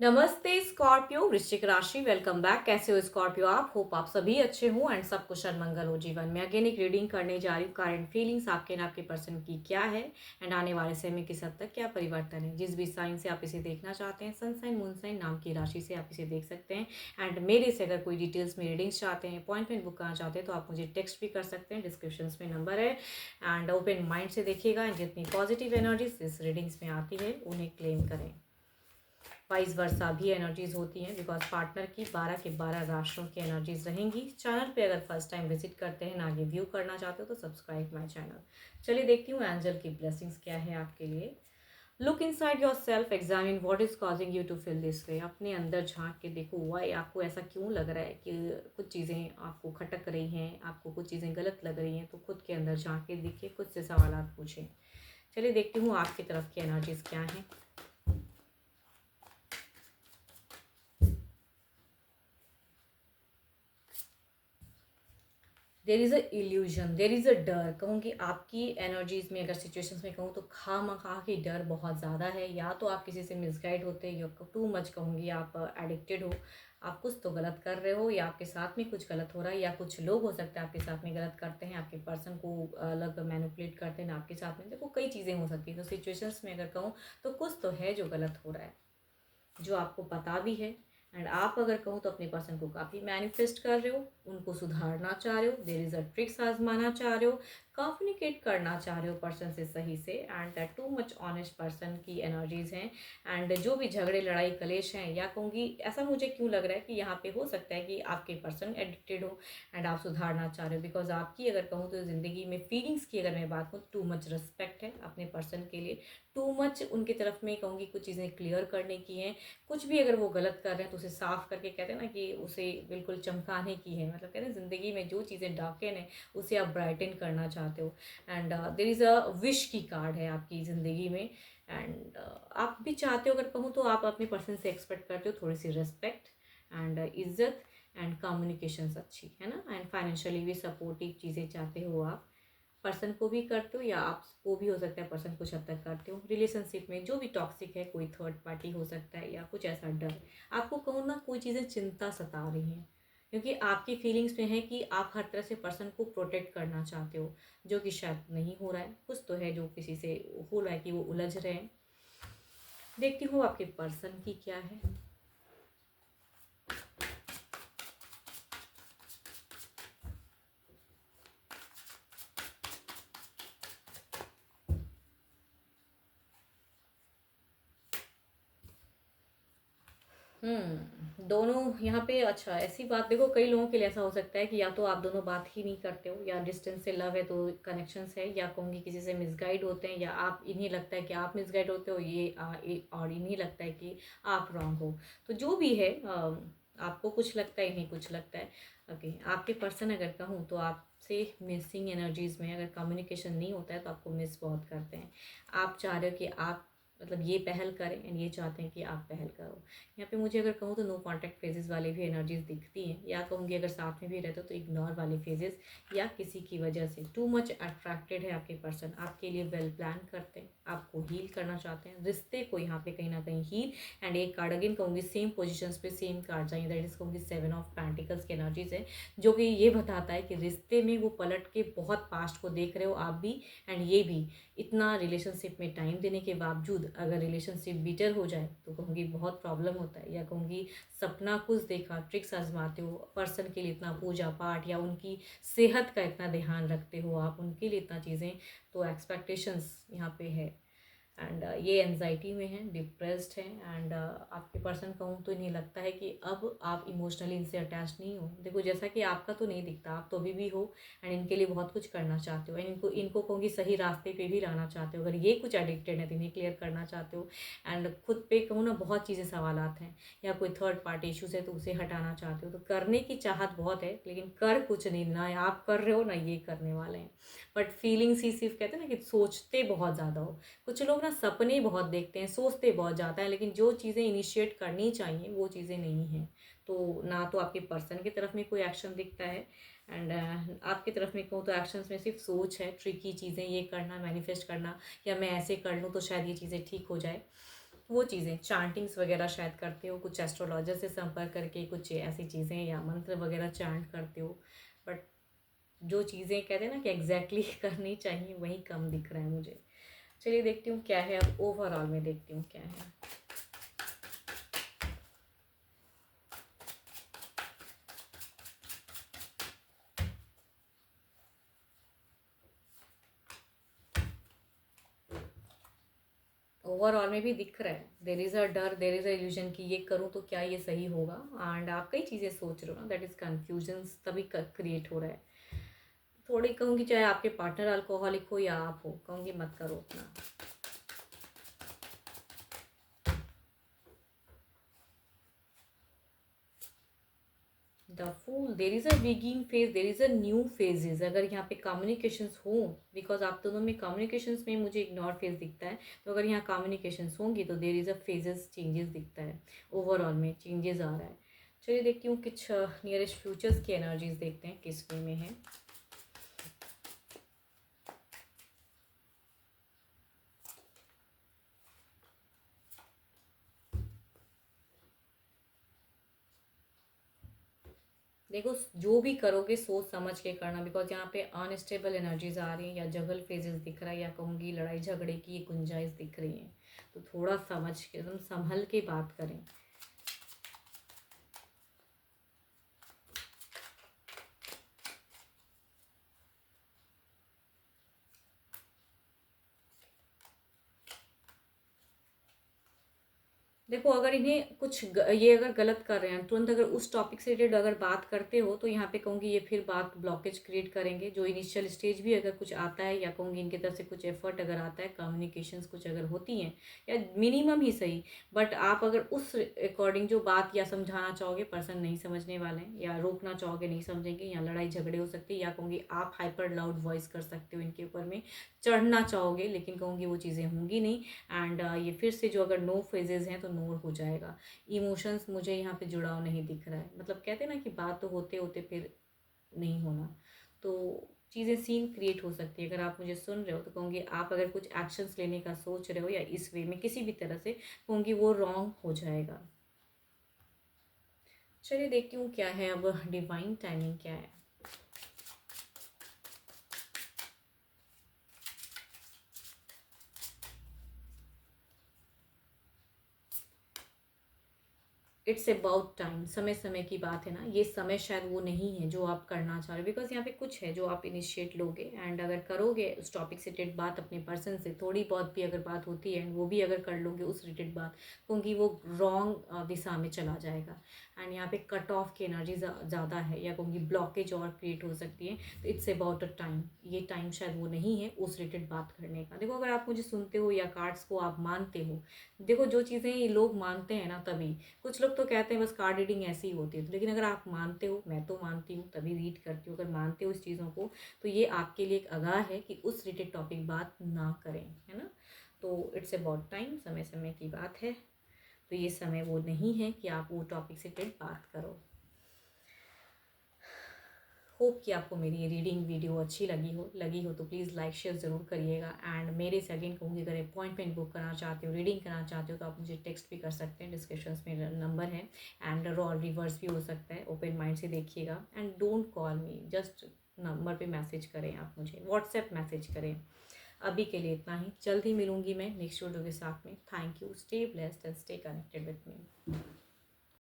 नमस्ते स्कॉर्पियो वृश्चिक राशि। Welcome back. कैसे हो स्कॉर्पियो? आप होप आप सभी अच्छे हो एंड सब कुशल मंगल हो जीवन में। अगेन एक रीडिंग करने जा रही हूँ। करंट फीलिंग्स आपके एंड आपके पर्सन की क्या है एंड आने वाले समय में किस हद तक क्या परिवर्तन है। जिस भी साइन से आप इसे देखना चाहते हैं, सन साइन मून साइन नाम की राशि से आप इसे देख सकते हैं। एंड मेरे से अगर कोई डिटेल्स में रीडिंग्स चाहते हैं, अपॉइंटमेंट बुक करना चाहते हैं तो आप मुझे टेक्स्ट भी कर सकते हैं। डिस्क्रिप्शन में नंबर है एंड ओपन माइंड से देखिएगा एंड जितनी पॉजिटिव एनर्जीज इस रीडिंग्स में आती है उन्हें क्लेम करें। वाइस वर्सा भी एनर्जीज होती हैं बिकॉज पार्टनर की 12 के 12 राशियों की एनर्जीज रहेंगी। चैनल पे अगर फर्स्ट टाइम विजिट करते हैं ना, आगे व्यू करना चाहते हो तो सब्सक्राइब माय चैनल। चलिए देखती हूँ एंजल की ब्लेसिंग्स क्या है आपके लिए। Look inside your self, examine what is causing you to feel this way. अपने अंदर झांक के देखो, वाई आपको ऐसा क्यों लग रहा है कि कुछ चीज़ें आपको खटक रही हैं, आपको कुछ चीज़ें गलत लग रही हैं। तो खुद के अंदर झांक के देखिए, खुद से सवाल पूछें। चलिए देखती हूँ आपकी तरफ की एनर्जीज क्या हैं। देर is a illusion, there is अ डर। कहूँगी आपकी एनर्जीज में, अगर सिचुएशंस में कहूँ तो खामखा की डर बहुत ज़्यादा है। या तो आप किसी से मिसगाइड होते हैं, या टू मच कहूँगी आप एडिक्टेड हो। आप कुछ तो गलत कर रहे हो या आपके साथ में कुछ गलत हो रहा है, या कुछ लोग हो सकते हैं आपके साथ में गलत करते हैं, आपके पर्सन को अलग मैनिपुलेट करते हैं ना आपके साथ में। देखो कई चीज़ें हो सकती हैं। तो सिचुएशंस में अगर कहूँ तो कुछ तो है जो गलत हो रहा है, जो आपको पता भी है। एंड आप अगर कहूँ तो अपने पर्सन को काफ़ी मैनिफेस्ट कर रहे हो, उनको सुधारना चाह रहे हो, देर इज़ अ ट्रिक्स आजमाना चाह रहे हो, कम्युनिकेट करना चाह रहे हो पर्सन से सही से। And that too much honest person की एनर्जीज हैं। एंड जो भी झगड़े लड़ाई कलेश हैं, या कहूँगी ऐसा मुझे क्यों लग रहा है कि यहाँ पे हो सकता है कि आपके पर्सन एडिक्टेड हो एंड आप सुधारना चाह रहे हो। बिकॉज आपकी अगर कहूँ तो ज़िंदगी में फीलिंग्स की अगर मैं बात करूँ, टू मच रिस्पेक्ट है अपने पर्सन के लिए। टू मच उनकी तरफ में कहूँगी कुछ चीज़ें क्लियर करने की हैं। कुछ भी अगर वो गलत कर रहे हैं तो उसे साफ करके, कहते हैं ना कि उसे बिल्कुल चमकाने की है। मतलब कहते हैं ज़िंदगी में जो चीज़ें डार्कन है उसे आप ब्राइटन करना चाहते हो। And there is a wish की कार्ड है आपकी ज़िंदगी में। एंड आप भी चाहते हो, अगर कहूँ तो आप अपने पर्सन से एक्सपेक्ट करते हो थोड़ी सी रिस्पेक्ट एंड इज्जत एंड कम्युनिकेशंस अच्छी, है ना। एंड फाइनेंशियली भी सपोर्टिव चीज़ें चाहते हो आप। पर्सन को भी करते हो या आपको भी हो सकता है पर्सन कुछ हद तक करते हो। रिलेशनशिप में जो भी टॉक्सिक है, कोई थर्ड पार्टी हो सकता है या कुछ ऐसा डर आपको कहूँ ना, कोई चीज़ें चिंता सता रही हैं। क्योंकि आपकी फीलिंग्स में है कि आप हर तरह से पर्सन को प्रोटेक्ट करना चाहते हो, जो कि शायद नहीं हो रहा है। कुछ तो है जो किसी से हो रहा है कि वो उलझ रहे हैं। देखती हूँ आपके पर्सन की क्या है। दोनों यहाँ पे, अच्छा ऐसी बात देखो, कई लोगों के लिए ऐसा हो सकता है कि या तो आप दोनों बात ही नहीं करते हो, या डिस्टेंस से लव है तो कनेक्शंस है, या कहूँगी किसी से मिसगाइड होते हैं, या आप इन्हें लगता है कि आप मिसगाइड होते हो, और इन्हें लगता है कि आप रॉन्ग हो। तो जो भी है, आपको कुछ लगता है, इन्हें कुछ लगता है। ओके, आपके पर्सन अगर कहूँ तो आपसे मिसिंग एनर्जीज में अगर कम्युनिकेशन नहीं होता है तो आपको मिस बहुत करते हैं। आप चाह रहे हो कि आप मतलब ये पहल करें एंड ये चाहते हैं कि आप पहल करो। यहाँ पे मुझे अगर कहूँ तो नो कॉन्टैक्ट फेजेस वाले भी एनर्जीज दिखती हैं, या कहूँगी अगर साथ में भी रहते हो तो इग्नोर वाले फेजेस, या किसी की वजह से टू मच अट्रैक्टेड है आपके पर्सन। आपके लिए वेल प्लान करते हैं, आपको हील करना चाहते हैं, रिश्ते को यहाँ पे कहीं ना कहीं हील। एंड एक कार्ड अगेन कहूँगी सेम पोजिशन पे सेम कार्ड चाहिए, दैट इज कहूँगी 7 ऑफ पेंटिकल्स की एनर्जीज है, जो कि ये बताता है कि रिश्ते में वो पलट के बहुत पास्ट को देख रहे हो आप भी एंड ये भी। इतना रिलेशनशिप में टाइम देने के बावजूद अगर रिलेशनशिप बिटर हो जाए तो कहूँगी बहुत प्रॉब्लम होता है। या कहूँगी सपना कुछ देखा, ट्रिक्स आजमाते हो, पर्सन के लिए इतना पूजा पाठ या उनकी सेहत का इतना ध्यान रखते हो आप, उनके लिए इतना चीज़ें, तो एक्सपेक्टेशंस यहाँ पे है। एंड ये एनजाइटी में है, डिप्रेस्ड है। एंड आपके पर्सन कहूँ तो इन्हें लगता है कि अब आप इमोशनली इनसे अटैच नहीं हो। देखो जैसा कि आपका तो नहीं दिखता, आप तो अभी भी हो एंड इनके लिए बहुत कुछ करना चाहते हो एंड इनको इनको कहूँगी सही रास्ते पे भी लाना चाहते हो। अगर ये कुछ एडिक्टेड है तो इन्हें क्लियर करना चाहते हो। एंड खुद पे कहूँ ना, बहुत चीज़ें सवालात हैं, या कोई थर्ड पार्टी इशूज़ है तो उसे हटाना चाहते हो। तो करने की चाहत बहुत है लेकिन कर कुछ नहीं, ना आप कर रहे हो ना ये करने वाले हैं। बट फीलिंग्स ही सिर्फ, कहते हैं ना कि सोचते बहुत ज़्यादा हो। कुछ लोग ना सपने बहुत देखते हैं, सोचते बहुत ज़्यादा है, लेकिन जो चीज़ें इनिशिएट करनी चाहिए वो चीज़ें नहीं हैं। तो ना तो आपके पर्सन की तरफ में कोई एक्शन दिखता है एंड आपकी तरफ में कहूँ तो एक्शंस में सिर्फ सोच है, ट्रिकी चीज़ें ये करना, मैनिफेस्ट करना, या मैं ऐसे कर लूँ तो शायद ये चीज़ें ठीक हो जाए। वो चीज़ें चांटिंग्स वगैरह शायद करते हो, कुछ एस्ट्रोलॉजर से संपर्क करके कुछ ऐसी चीज़ें या मंत्र वगैरह चांट करते हो। बट जो चीज़ें कहते हैं ना कि एग्जैक्टली करनी चाहिए वही कम दिख रहा है मुझे। चलिए देखती हूँ क्या है, अब ओवरऑल में देखती हूँ क्या है। ओवरऑल में भी दिख रहा है, देर इज़ अ डर, देर इज़ अ इल्यूजन कि ये करूँ तो क्या ये सही होगा। एंड आप कई चीज़ें सोच रहे हो ना, दैट इज़ कन्फ्यूजन्स तभी क्रिएट हो रहा है। थोड़ी कहूँगी, चाहे आपके पार्टनर अल्कोहलिक हो या आप हो, कहूँगी मत करो उतना। The full, there is a beginning phase, there is a new phases. अगर यहाँ पे कम्युनिकेशंस हो, बिकॉज आप दोनों में कम्युनिकेशंस में मुझे इग्नोर फेज दिखता है, तो अगर यहाँ कम्युनिकेशंस होंगी तो देर इज़ अ फेजेस चेंजेस दिखता है, ओवरऑल में चेंजेस आ रहा है। चलिए देखती हूँ कुछ नियरेस्ट फ्यूचर्स की एनर्जीज देखते हैं किस वे में है। देखो, जो भी करोगे सोच समझ के करना, बिकॉज यहाँ पे अनस्टेबल एनर्जीज आ रही हैं, या जगल फेजेस दिख रहा है, या कहूँगी लड़ाई झगड़े की गुंजाइश दिख रही है। तो थोड़ा समझ के, एकदम संभल के बात करें। देखो, अगर इन्हें कुछ ये अगर गलत कर रहे हैं, तुरंत अगर उस टॉपिक से रिलेटेड अगर बात करते हो तो यहाँ पे कहूँगी ये फिर बात ब्लॉकेज क्रिएट करेंगे। जो इनिशियल स्टेज भी अगर कुछ आता है, या कहूँगी इनकी तरफ से कुछ एफर्ट अगर आता है, कम्युनिकेशंस कुछ अगर होती हैं, या मिनिमम ही सही, बट आप अगर उस अकॉर्डिंग जो बात या समझाना चाहोगे, पर्सन नहीं समझने वाले हैं, या रोकना चाहोगे नहीं समझेंगे, या लड़ाई झगड़े हो सकती है, या कहूँगी आप हाइपर लाउड वॉइस कर सकते हो इनके ऊपर में, चढ़ना चाहोगे, लेकिन कहूँगी वो चीज़ें होंगी नहीं। एंड ये फिर से जो अगर नो फेजेस हैं तो नो हो जाएगा। इमोशंस मुझे यहाँ पे जुड़ाव नहीं दिख रहा है, मतलब कहते हैं ना कि बात तो होते होते फिर नहीं होना, तो चीज़ें सीन क्रिएट हो सकती है। अगर आप मुझे सुन रहे हो तो कहूँगी आप अगर कुछ एक्शंस लेने का सोच रहे हो, या इस वे में किसी भी तरह से, कहूँगी वो रॉन्ग हो जाएगा। चलिए देखती हूँ क्या है अब, डिवाइन टाइमिंग क्या है। इट्स अबाउट टाइम, समय समय की बात है ना, ये समय शायद वो नहीं है जो आप करना चाह रहे हो, बिकॉज यहाँ पे कुछ है जो आप इनिशिएट लोगे, एंड अगर करोगे उस टॉपिक से रिलेटेड बात अपने पर्सन से, थोड़ी बहुत भी अगर बात होती है वो भी अगर कर लोगे उस रिलेटेड बात, क्योंकि वो रॉन्ग दिशा में चला जाएगा। एंड यहाँ पे कट ऑफ की एनर्जी ज़्यादा है, या कहूँगी ब्लॉकेज और क्रिएट हो सकती है। तो इट्स अबाउट अ टाइम, ये टाइम शायद वो नहीं है उस रिलेटेड बात करने का। देखो, अगर आप मुझे सुनते हो या कार्ड्स को आप मानते हो, देखो जो चीज़ें ये लोग मानते हैं ना, तभी कुछ लोग तो कहते हैं बस कार्ड रीडिंग ऐसी ही होती है, लेकिन अगर आप मानते हो, मैं तो मानती हूँ तभी रीड करती हूँ, अगर मानते हो इस चीज़ों को, तो ये आपके लिए एक आगाह है कि उस रिलेटेड टॉपिक बात ना करें, है ना। तो इट्स अबाउट टाइम, समय समय की बात है। तो ये समय वो नहीं है कि आप वो टॉपिक से रिलेटेड बात करो। होप कि आपको मेरी ये रीडिंग वीडियो अच्छी लगी हो तो प्लीज़ लाइक शेयर ज़रूर करिएगा। एंड मेरे से अगेन कहूँगी, अगर अपॉइंटमेंट बुक करना चाहते हो, रीडिंग करना चाहते हो, तो आप मुझे टेक्स्ट भी कर सकते हैं, डिस्क्रिप्शन में नंबर है। एंड रॉ रिवर्स भी हो सकता है, ओपन माइंड से देखिएगा। And don't call me, just number पे मैसेज करें, आप मुझे व्हाट्सएप मैसेज करें। अभी के लिए इतना ही, जल्द ही मिलूंगी मैं नेक्स्ट वीडियो के साथ में। Thank you, stay blessed and stay connected with me.